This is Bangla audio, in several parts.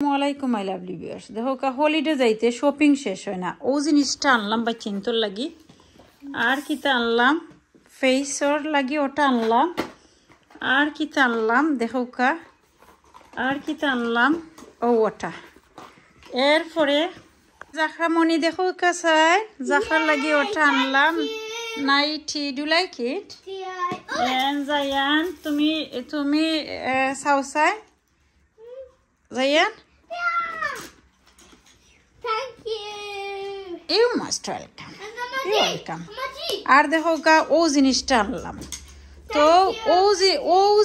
আসসালামাইকুম মাই লাভলি ভিউয়ার্স দেখো কা হলিডে যাইতে শপিং শেষ হয় না ও জিনিসটা আনলাম বা চিন্তর লাগি আর কিতা আনলাম ফেসর লাগি ওটা আনলাম আর কিতা আনলাম দেখো কা আর কিতা আনলাম ও ওটা এরপরে জাখরামণি দেখো কা চাই জাখরার লাগি ওটা আনলাম নাইটি ডু লাইক ইট জায়ান তুমি তুমি চাও চাই Zayan You must welcome. You're welcome. আর দেখো গা ও জিনিসটা আনলাম তো ও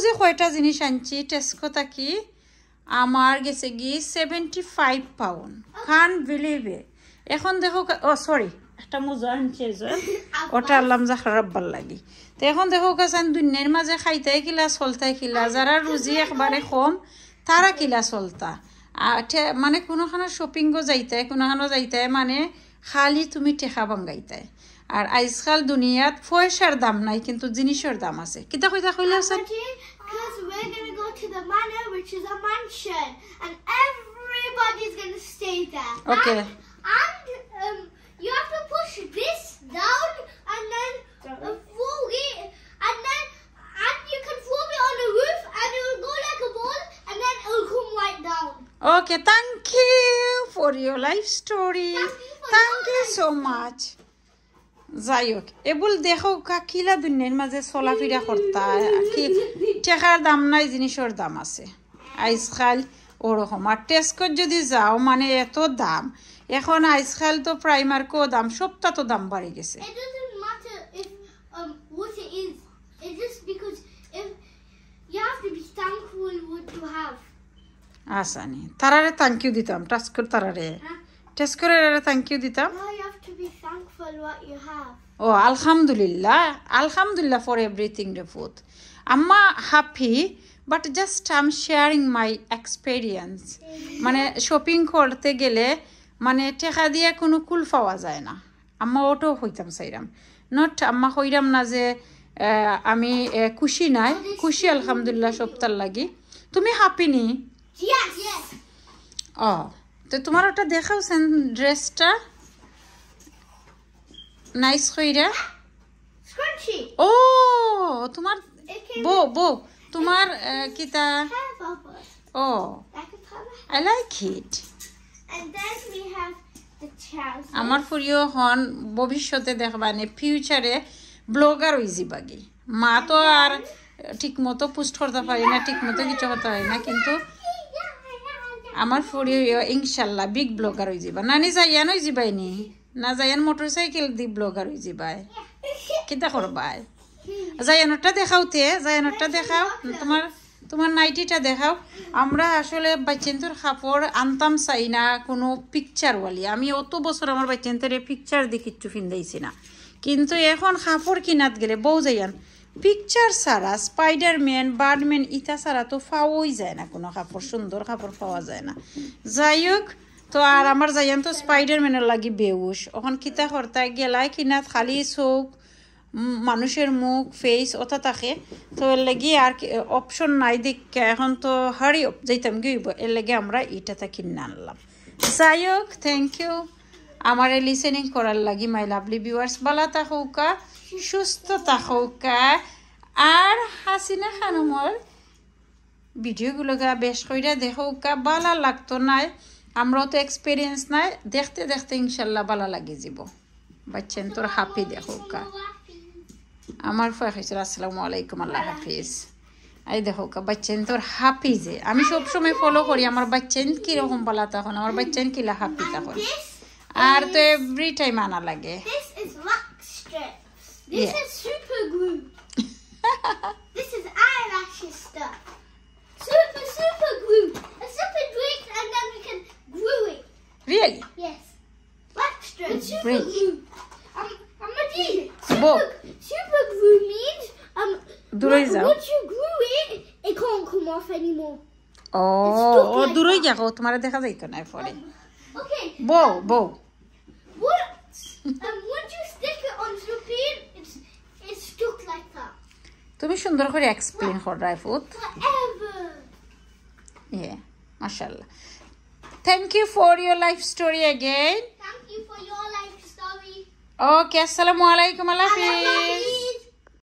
যে কয়টা জিনিস আনছি টেস্কো থাকি আমার গেছে গি 75 পাউন্ড কান বিলিভ ইট এখন দেখো ও সরি একটা মজা আনছে ওটা আনলাম জাখরার আব্বার লাগি তো এখন দেখো কাছেন দুনিয়ার মাঝে খাইতাই কিলা চলতাই কিলা যারা রুজি একবারে কম তারা কিলা চলতা মানে কোনোখানে শপিংও যাইতাই কোনোখানে যাইতাই মানে খালি তুমি টেকা বাঙ্গাইতাই আর আজকাল দুনিয়াত পয়সার দাম নাই কিন্তু জিনিসের দাম আছে কিতা কইতা কইলা আছে because we're going to go to the manor which is a mansion and everybody's going to stay there. Okay. And you have to push this down and then fold it and you can fold it on the roof and it will go like a ball and then it will come right down. Okay, thank you for your life story. Thank you so much. যাইক এবল দেখো কাকিলা দুনিয়ার মাঝে চলাফেরা করতা কি টাকার দাম নাই জিনিসের দাম আছে আজকাল ওরকম আর টেস্কো যদি যাও মানে এত দাম এখন আজকাল তো প্রাইমার্কও দাম সবটা তো দাম বাড়ে গেছে It doesn't matter if what it is. It's just because if you have to be thankful what you have. আসানি তারারে থ্যাংক ইউ দিতাম টেস্কোর তারারে টেস্কোর থ্যাংক ইউ দিতাম No, you have to be thankful what you have. ও আলহামদুলিল্লাহ for everything the food amma happy but just I'm sharing my experience মানে শপিং করতে গেলে মানে টাকা দিয়ে কোনো কুল পাওয়া যায় না আম্মা ওটো হইতাম চাইরাম নট আম্মা হইরাম না যে আমি খুশি নাই খুশি আলহামদুলিল্লাহ সবটার লাগি তুমি হ্যাপি নি Yes. ও তো তোমার ওটা দেখাও ড্রেসটা নাইস কইরা Scrunchy. ও তোমার বো তোমার কিতা Hair bubbles. ও Like a color. I like it And then we have the trousers. আমার ফুরিও হন ভবিষ্যতে দেখবানে ফিউচারে ব্লগার হই যাবাগি মা তো আর ঠিক মতো পোস্ট করতে পারি না ঠিক মতো কিছু করতে পারি না কিন্তু আমার ফুরিও ইনশাল্লাহ বিগ ব্লগার হই যাবা নানি যাইয়ান হই যাবাইনি না যাইয়ান মোটরসাইকেল দি ব্লগার হই যাবাই কিতা করবাই জায়ানটা জায়ানটা দেখাও তোমার নাইটিটা দেখাও আমরা আসলে বাচ্চাদের কাপড় আনতাম চাই না কোনো পিকচারওয়ালি আমি অত বছর আমার বাচ্চাদের পিকচার দিয়ে কিচ্ছু ফিন্দাইছি না কিন্তু এখন কাপড় কিনাত গেলে বউ যাইয়ান পিকচার ছাড়া স্পাইডারম্যান বার্ডম্যান ইটা ছাড়া তো পাওয়াই যায় না কোনো কাপড় সুন্দর কাপড় পাওয়া যায় না যাই হোক তো আর আমার যাইয়ান তো স্পাইডারম্যানের লাগি বেউস এখন কিতা করতায় গেলাই কিনাত খালি চোখ মানুষের মুখ ফেস ওটা থাকে তো এর লাগি আর অপশন নাই দেখে এখন তো হারি যাইতাম গিয়েব এর লাগে আমরা ইটাটা কিনে আনলাম যাই হোক থ্যাংক ইউ আমার লিসেনিং করার লাগি মাই লাভলি ভিউয়ার্স বালা থাকুকা সুস্থ থাকুকা আর হাসিনা খানমর ভিডিওগুলো বেশ কইরা দেখুকা বালা লাগতো নাই আমরাও তো এক্সপিরিয়েন্স নাই দেখতে দেখতে ইনশাল্লাহ বালা লাগি যাব বাচ্চেন তোর হ্যাপি দেখুকা আমার ফাইছিল আসসালামু আলাইকুম আল্লাহ হাফিজ এই দেখো কা বাচ্চেন তোর হ্যাপি যে আমি সব সময় ফলো করি আমার বাচ্চেন কি রকম বলা তখন আমার বাচ্চেন কিলা হ্যাপি তখন আর তো এভরি টাইম আনা লাগে This is wax strips. This is super glue. This is eyelashes stuff. Super glue. A super glue and then we can glue it. Really? Yes. Wax strips. Super Great. glue. I'm a D. Bo. Super glue means দূরই যাও once you glue it, it can't come off anymore. ও দূরই যাও তোমার দেখা যাইতো না পরে Okay. বো Once you stick it on something, it's stuck like that. তুমি সুন্দর করে এক্সপ্লেইন কর রাইফুত Forever. মাশাআল্লাহ Thank you for your life story again. Thank you for your life story. Okay, assalamu alaikum. Allah Hafiz.